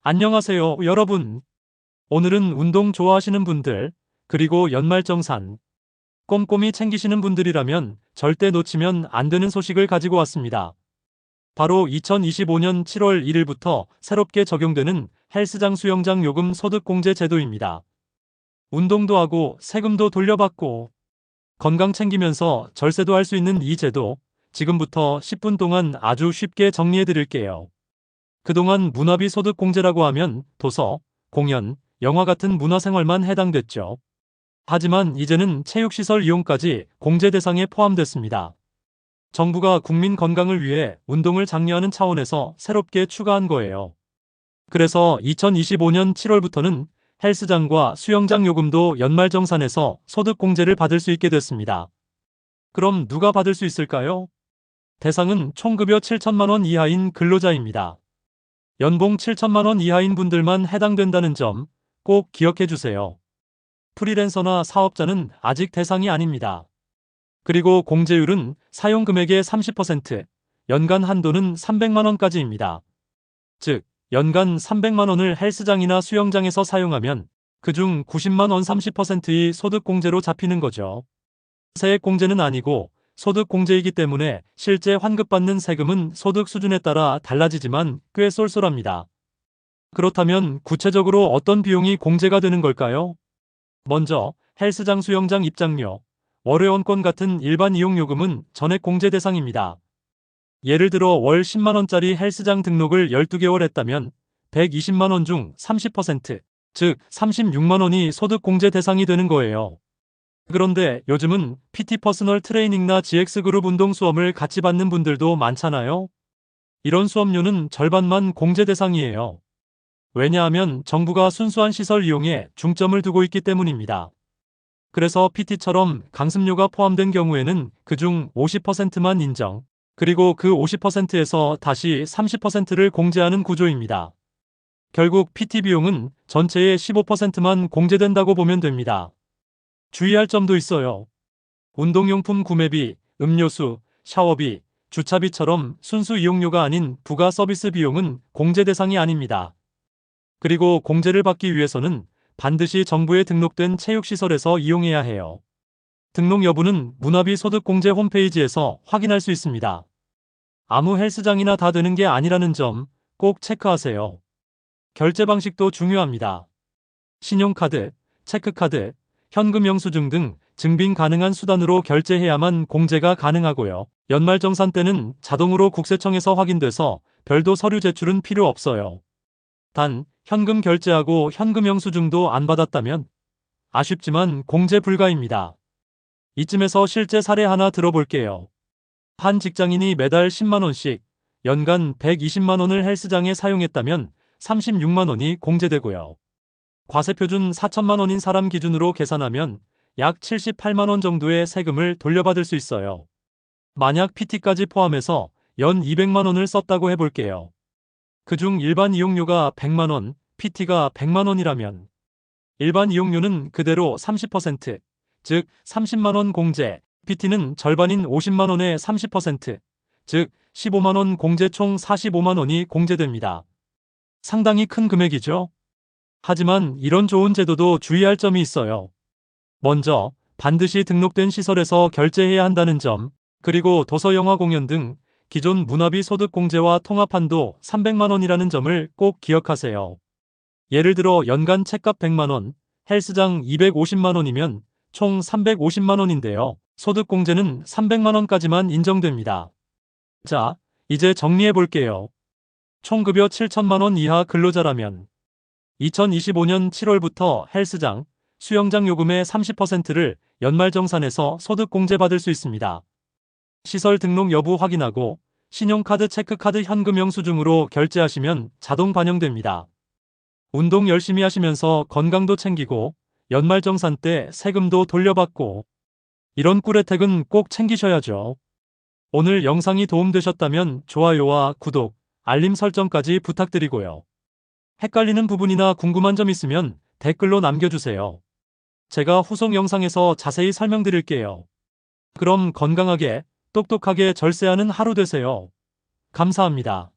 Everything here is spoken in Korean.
안녕하세요, 여러분. 오늘은 운동 좋아하시는 분들, 그리고 연말정산, 꼼꼼히 챙기시는 분들이라면 절대 놓치면 안 되는 소식을 가지고 왔습니다. 바로 2025년 7월 1일부터 새롭게 적용되는 헬스장 수영장 요금 소득공제 제도입니다. 운동도 하고 세금도 돌려받고 건강 챙기면서 절세도 할 수 있는 이 제도, 지금부터 10분 동안 아주 쉽게 정리해 드릴게요. 그동안 문화비 소득공제라고 하면 도서, 공연, 영화 같은 문화생활만 해당됐죠. 하지만 이제는 체육시설 이용까지 공제 대상에 포함됐습니다. 정부가 국민 건강을 위해 운동을 장려하는 차원에서 새롭게 추가한 거예요. 그래서 2025년 7월부터는 헬스장과 수영장 요금도 연말정산에서 소득공제를 받을 수 있게 됐습니다. 그럼 누가 받을 수 있을까요? 대상은 총급여 7천만 원 이하인 근로자입니다. 연봉 7천만 원 이하인 분들만 해당된다는 점 꼭 기억해 주세요. 프리랜서나 사업자는 아직 대상이 아닙니다. 그리고 공제율은 사용 금액의 30%, 연간 한도는 300만 원까지입니다. 즉, 연간 300만 원을 헬스장이나 수영장에서 사용하면 그중 90만 원 30%의 소득공제로 잡히는 거죠. 세액공제는 아니고 소득공제이기 때문에 실제 환급받는 세금은 소득 수준에 따라 달라지지만 꽤 쏠쏠합니다. 그렇다면 구체적으로 어떤 비용이 공제가 되는 걸까요? 먼저 헬스장 수영장 입장료, 월회원권 같은 일반 이용요금은 전액 공제 대상입니다. 예를 들어 월 10만 원짜리 헬스장 등록을 12개월 했다면 120만 원 중 30%, 즉 36만 원이 소득 공제 대상이 되는 거예요. 그런데 요즘은 PT 퍼스널 트레이닝이나 GX그룹 운동 수업을 같이 받는 분들도 많잖아요. 이런 수업료는 절반만 공제 대상이에요. 왜냐하면 정부가 순수한 시설 이용에 중점을 두고 있기 때문입니다. 그래서 PT처럼 강습료가 포함된 경우에는 그중 50%만 인정, 그리고 그 50%에서 다시 30%를 공제하는 구조입니다. 결국 PT 비용은 전체의 15%만 공제된다고 보면 됩니다. 주의할 점도 있어요. 운동용품 구매비, 음료수, 샤워비, 주차비처럼 순수 이용료가 아닌 부가 서비스 비용은 공제 대상이 아닙니다. 그리고 공제를 받기 위해서는 반드시 정부에 등록된 체육시설에서 이용해야 해요. 등록 여부는 문화비 소득공제 홈페이지에서 확인할 수 있습니다. 아무 헬스장이나 다 되는 게 아니라는 점 꼭 체크하세요. 결제 방식도 중요합니다. 신용카드, 체크카드, 현금 영수증 등 증빙 가능한 수단으로 결제해야만 공제가 가능하고요. 연말정산 때는 자동으로 국세청에서 확인돼서 별도 서류 제출은 필요 없어요. 단, 현금 결제하고 현금 영수증도 안 받았다면 아쉽지만 공제 불가입니다. 이쯤에서 실제 사례 하나 들어볼게요. 한 직장인이 매달 10만 원씩 연간 120만 원을 헬스장에 사용했다면 36만 원이 공제되고요. 과세표준 4천만 원인 사람 기준으로 계산하면 약 78만 원 정도의 세금을 돌려받을 수 있어요. 만약 PT까지 포함해서 연 200만 원을 썼다고 해볼게요. 그중 일반 이용료가 100만 원, PT가 100만 원이라면 일반 이용료는 그대로 30%, 즉 30만 원 공제, PT는 절반인 50만 원의 30%, 즉 15만 원 공제 총 45만 원이 공제됩니다. 상당히 큰 금액이죠? 하지만 이런 좋은 제도도 주의할 점이 있어요. 먼저 반드시 등록된 시설에서 결제해야 한다는 점, 그리고 도서 영화 공연 등 기존 문화비 소득공제와 통합한도 300만 원이라는 점을 꼭 기억하세요. 예를 들어 연간 책값 100만 원, 헬스장 250만 원이면 총 350만 원인데요. 소득공제는 300만 원까지만 인정됩니다. 자, 이제 정리해 볼게요. 총급여 7천만 원 이하 근로자라면 2025년 7월부터 헬스장, 수영장 요금의 30%를 연말정산해서 소득공제 받을 수 있습니다. 시설 등록 여부 확인하고 신용카드, 체크카드, 현금 영수증으로 결제하시면 자동 반영됩니다. 운동 열심히 하시면서 건강도 챙기고 연말정산 때 세금도 돌려받고 이런 꿀혜택은 꼭 챙기셔야죠. 오늘 영상이 도움되셨다면 좋아요와 구독, 알림 설정까지 부탁드리고요. 헷갈리는 부분이나 궁금한 점 있으면 댓글로 남겨주세요. 제가 후속 영상에서 자세히 설명드릴게요. 그럼 건강하게, 똑똑하게 절세하는 하루 되세요. 감사합니다.